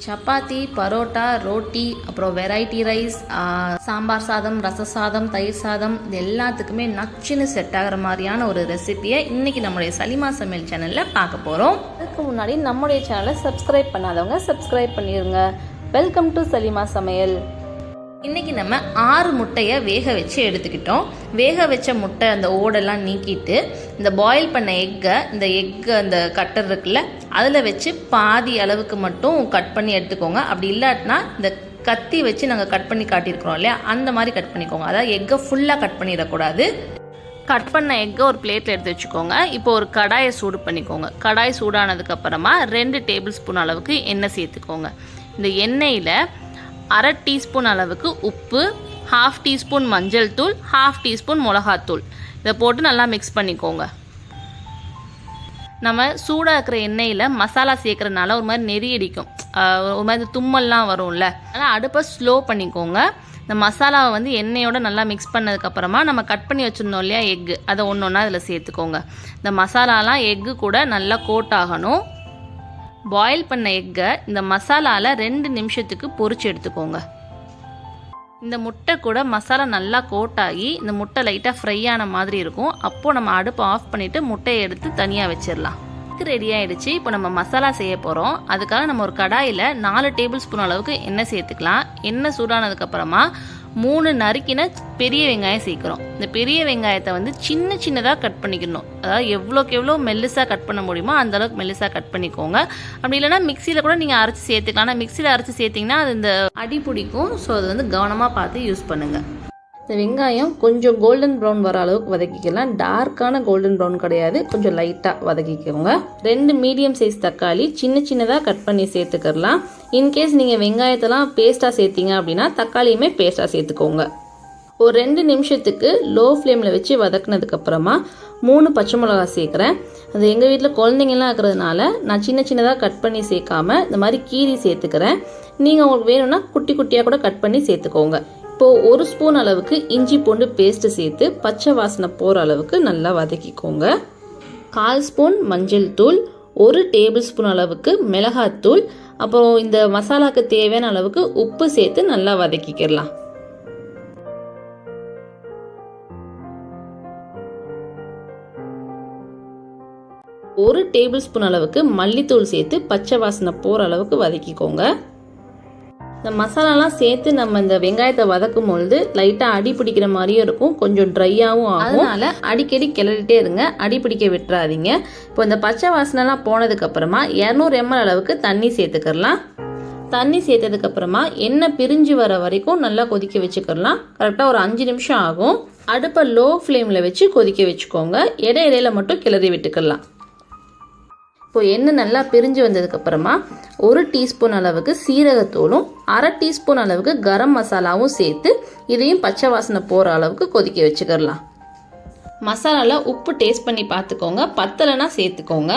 சப்பாத்தி, பரோட்டா, ரோட்டி, அப்புறம் variety rice, sambar சாதம், ரச சாதம், தயிர் சாதம், இது எல்லாத்துக்குமே நச்சுன்னு செட் ஆகிற மாதிரியான ஒரு ரெசிபியை இன்றைக்கி நம்முடைய சலிமா சமையல் சேனலில் பார்க்க போகிறோம். அதுக்கு முன்னாடி நம்முடைய சேனலை சப்ஸ்கிரைப் பண்ணாதவங்க சப்ஸ்கிரைப் பண்ணிடுங்க. வெல்கம் டு சலிமா சமையல். இன்றைக்கி நம்ம 6 முட்டையை வேக வச்சு எடுத்துக்கிட்டோம். வேக வச்ச முட்டை அந்த ஓடெல்லாம் நீக்கிட்டு இந்த பாயில் பண்ண எக்கை அந்த கட்டர் இருக்குல்ல அதில் வச்சு பாதி அளவுக்கு மட்டும் கட் பண்ணி எடுத்துக்கோங்க. அப்படி இல்லாட்டினா இந்த கத்தி வச்சு நாங்கள் கட் பண்ணி காட்டியிருக்கிறோம் இல்லையா, அந்த மாதிரி கட் பண்ணிக்கோங்க. அதாவது எக்கை ஃபுல்லாக கட் பண்ணிடக்கூடாது. கட் பண்ண எக்கை ஒரு பிளேட்டில் எடுத்து வச்சுக்கோங்க. இப்போ ஒரு கடாயை சூடு பண்ணிக்கோங்க. கடாய் சூடானதுக்கப்புறமா 2 டேபிள் ஸ்பூன் அளவுக்கு எண்ணெய் சேர்த்துக்கோங்க. இந்த எண்ணெயில் 1/2 டீஸ்பூன் அளவுக்கு உப்பு, 1/2 டீஸ்பூன் மஞ்சள் தூள், 1/2 டீஸ்பூன் மிளகாத்தூள் இதை போட்டு நல்லா மிக்ஸ் பண்ணிக்கோங்க. நம்ம சூடாக இருக்கிற எண்ணெயில் மசாலா சேர்க்குறதுனால ஒரு மாதிரி நெறி அடிக்கும், ஒரு மாதிரி தும்மல்லாம் வரும்ல, அதனால் அடுப்பை ஸ்லோ பண்ணிக்கோங்க. இந்த மசாலாவை வந்து எண்ணெயோட நல்லா மிக்ஸ் பண்ணதுக்கப்புறமா நம்ம கட் பண்ணி வச்சுருந்தோம் இல்லையா எக்கு, அதை ஒன்று ஒன்றா அதில் சேர்த்துக்கோங்க. இந்த மசாலாலாம் எக்கு கூட நல்லா கோட் ஆகணும். பாயில் பண்ண எக்கை இந்த மசாலாவில் 2 நிமிஷத்துக்கு பொரிச்சு எடுத்துக்கோங்க. இந்த முட்டை கூட மசாலா நல்லா கோட் ஆகி இந்த முட்டை லைட்டாக ஃப்ரை ஆன மாதிரி இருக்கும். அப்போது நம்ம அடுப்பை ஆஃப் பண்ணிவிட்டு முட்டையை எடுத்து தனியாக வச்சிடலாம். ரெடி ஆகிடுச்சு. இப்போ நம்ம மசாலா செய்ய போகிறோம். அதுக்காக நம்ம ஒரு கடாயில் 4 டேபிள் ஸ்பூன் அளவுக்கு எண்ணெய் சேர்த்துக்கலாம். எண்ணெய் சூடானதுக்கப்புறமா 3 நறுக்கின பெரிய வெங்காயம் சேர்க்குறோம். இந்த பெரிய வெங்காயத்தை வந்து சின்ன சின்னதாக கட் பண்ணிக்கணும். அதாவது எவ்வளோக்கு எவ்வளோ மெல்லிசாக கட் பண்ண முடியுமோ அந்த அளவுக்கு மெல்லிசாக கட் பண்ணிக்கோங்க. அப்படி இல்லைனா மிக்சியில் கூட நீங்கள் அரைச்சி சேர்த்துக்கலாம். ஆனால் மிக்சியில் அரைச்சி சேர்த்திங்கன்னா அது இந்த அடி பிடிக்கும். ஸோ அது வந்து கவனமாக பார்த்து யூஸ் பண்ணுங்கள். இந்த வெங்காயம் கொஞ்சம் கோல்டன் ப்ரௌன் வர அளவுக்கு வதக்கிக்கலாம். டார்க்கான கோல்டன் ப்ரௌன் கிடையாது, கொஞ்சம் லைட்டாக வதக்கிக்கோங்க. 2 மீடியம் சைஸ் தக்காளி சின்ன சின்னதாக கட் பண்ணி சேர்த்துக்கலாம். இன்கேஸ் நீங்கள் வெங்காயத்தெல்லாம் பேஸ்ட்டாக சேர்த்திங்க அப்படின்னா தக்காளியுமே பேஸ்ட்டாக சேர்த்துக்கோங்க. ஒரு 2 நிமிஷத்துக்கு லோ ஃப்ளேமில் வச்சு வதக்குனதுக்கப்புறமா 3 பச்சை மிளகா சேர்க்குறேன். அது எங்கள் வீட்டில் குழந்தைங்கள்லாம் இருக்கிறதுனால நான் சின்ன சின்னதாக கட் பண்ணி சேர்க்காம இந்த மாதிரி கீரி சேர்த்துக்கிறேன். நீங்கள் உங்களுக்கு வேணும்னா குட்டி குட்டியாக கூட கட் பண்ணி சேர்த்துக்கோங்க. இப்போது 1 ஸ்பூன் அளவுக்கு இஞ்சி பூண்டு பேஸ்ட்டு சேர்த்து பச்சை வாசனை போகிற அளவுக்கு நல்லா வதக்கிக்கோங்க. 1/4 ஸ்பூன் மஞ்சள் தூள், 1 டேபிள் ஸ்பூன் அளவுக்கு மிளகாத்தூள், அப்புறம் இந்த மசாலாவுக்கு தேவையான அளவுக்கு உப்பு சேர்த்து நல்லா வதக்கிக்கலாம். ஒரு டேபிள் ஸ்பூன் அளவுக்கு மல்லித்தூள் சேர்த்து பச்சை வாசனை போகிற அளவுக்கு வதக்கிக்கோங்க. இந்த மசாலாலாம் சேர்த்து நம்ம இந்த வெங்காயத்தை வதக்கும் பொழுது லைட்டாக அடி பிடிக்கிற மாதிரியும் இருக்கும், கொஞ்சம் ட்ரையாகவும் ஆகும். அதனால அடிக்கடி கிளறிட்டே இருங்க, அடி பிடிக்க விட்டுறாதீங்க. இப்போ இந்த பச்சை வாசனைலாம் போனதுக்கப்புறமா 200 ml அளவுக்கு தண்ணி சேர்த்துக்கலாம். தண்ணி சேர்த்ததுக்கப்புறமா எண்ணெய் பிரிஞ்சு வர வரைக்கும் நல்லா கொதிக்க வச்சுக்கலாம். கரெக்டாக ஒரு 5 நிமிஷம் ஆகும். அடுப்பை லோ ஃப்ளேமில் வச்சு கொதிக்க வச்சுக்கோங்க. இடையில மட்டும் கிளறி விட்டுக்கலாம். இப்போ எண்ணெய் நல்லா பிரிஞ்சு வந்ததுக்கப்புறமா 1 டீஸ்பூன் அளவுக்கு சீரகத்தூளும் 1/2 டீஸ்பூன் அளவுக்கு கரம் மசாலாவும் சேர்த்து இதையும் பச்சை வாசனை போகிற அளவுக்கு கொதிக்க வச்சுக்கலாம். மசாலாவில் உப்பு டேஸ்ட் பண்ணி பார்த்துக்கோங்க, பத்தலைன்னா சேர்த்துக்கோங்க.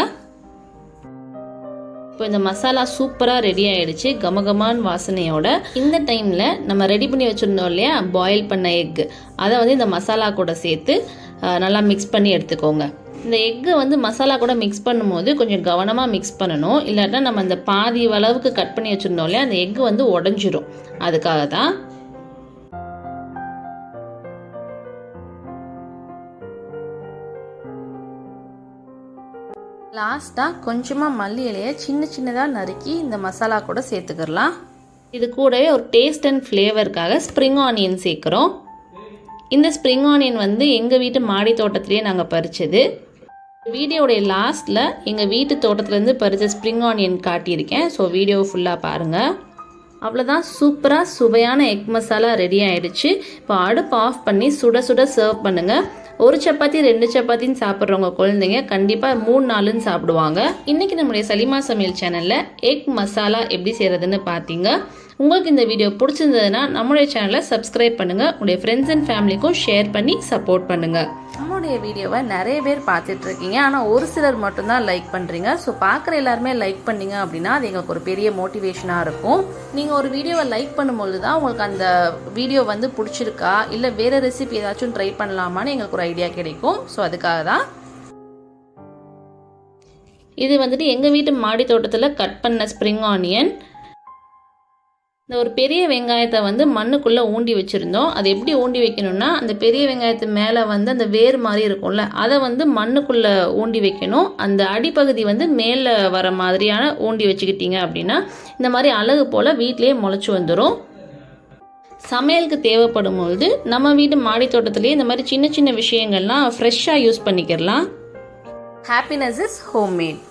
இப்போ இந்த மசாலா சூப்பராக ரெடி ஆகிடுச்சு, கமகமான் வாசனையோட. இந்த டைமில் நம்ம ரெடி பண்ணி வச்சுருந்தோம் இல்லையா பாயில் பண்ண எக்கு, அதை வந்து இந்த மசாலா கூட சேர்த்து நல்லா மிக்ஸ் பண்ணி எடுத்துக்கோங்க. இந்த எக்கை வந்து மசாலா கூட மிக்ஸ் பண்ணும்போது கொஞ்சம் கவனமாக மிக்ஸ் பண்ணணும். இல்லாட்டா நம்ம அந்த பாதி அளவுக்கு கட் பண்ணி வச்சுருந்தோம் இல்லையா, அந்த எக்கு வந்து உடஞ்சிரும். அதுக்காக தான். லாஸ்ட்டாக கொஞ்சமாக மல்லி இலையை சின்ன சின்னதாக நறுக்கி இந்த மசாலா கூட சேர்த்துக்கலாம். இது கூடவே ஒரு டேஸ்ட் அண்ட் ஃப்ளேவருக்காக ஸ்ப்ரிங் ஆனியன் சேர்க்குறோம். இந்த ஸ்ப்ரிங் ஆனியன் வந்து எங்கள் வீட்டு மாடி தோட்டத்திலேயே நாங்கள் பறித்தது. வீடியோடைய லாஸ்ட்டில் எங்கள் வீட்டு தோட்டத்துலேருந்து பறித்த ஸ்ப்ரிங் ஆனியன் காட்டியிருக்கேன். ஸோ வீடியோ ஃபுல்லாக பாருங்கள். அவ்வளோதான், சூப்பராக சுவையான எக் மசாலா ரெடி ஆகிடுச்சு. இப்போ அடுப்பு ஆஃப் பண்ணி சுட சுட சர்வ் பண்ணுங்கள். 1 சப்பாத்தி 2 சப்பாத்தின்னு சாப்பிட்றவங்க குழந்தைங்க கண்டிப்பாக 3-4ன்னு சாப்பிடுவாங்க. இன்றைக்கி நம்முடைய சலிமா சமையல் சேனலில் எக் மசாலா எப்படி செய்கிறதுன்னு பார்த்தீங்க. உங்களுக்கு இந்த வீடியோ பிடிச்சிருந்ததுன்னா நம்மளுடைய சேனலை சப்ஸ்கிரைப் பண்ணுங்கள். உங்களுடைய ஃப்ரெண்ட்ஸ் அண்ட் ஃபேமிலிக்கும் ஷேர் பண்ணி சப்போர்ட் பண்ணுங்கள். நம்மளுடைய வீடியோவை நிறைய பேர் பார்த்துட்டு இருக்கீங்க, ஆனால் ஒரு சிலர் மட்டும்தான் லைக் பண்ணுறீங்க. ஸோ பார்க்குற எல்லாருமே லைக் பண்ணீங்க அப்படின்னா அது எங்களுக்கு ஒரு பெரிய மோட்டிவேஷனாக இருக்கும். நீங்கள் ஒரு வீடியோவை லைக் பண்ணும்பொழுது தான் உங்களுக்கு அந்த வீடியோ வந்து பிடிச்சிருக்கா இல்லை வேறு ரெசிபி ஏதாச்சும் ட்ரை பண்ணலாமான்னு எங்களுக்கு ஒரு ஐடியா கிடைக்கும். ஸோ அதுக்காக தான். இது வந்துட்டு எங்கள் வீட்டு மாடி தோட்டத்தில் கட் பண்ண ஸ்ப்ரிங் ஆனியன். இந்த ஒரு பெரிய வெங்காயத்தை வந்து மண்ணுக்குள்ளே ஊண்டி வச்சுருந்தோம். அது எப்படி ஊண்டி வைக்கணும்னா, அந்த பெரிய வெங்காயத்து மேலே வந்து அந்த வேர் மாதிரி இருக்கும்ல, அதை வந்து மண்ணுக்குள்ளே ஊண்டி வைக்கணும். அந்த அடிப்பகுதி வந்து மேலே வர மாதிரியான ஊண்டி வச்சுக்கிட்டீங்க அப்படின்னா இந்த மாதிரி அழகு போல் வீட்டிலேயே முளைச்சி வந்துடும். சமையலுக்கு தேவைப்படும் பொழுது நம்ம வீட்டு மாடி தோட்டத்திலேயே இந்த மாதிரி சின்ன சின்ன விஷயங்கள்லாம் ஃப்ரெஷ்ஷாக யூஸ் பண்ணிக்கிறலாம். Happiness is homemade.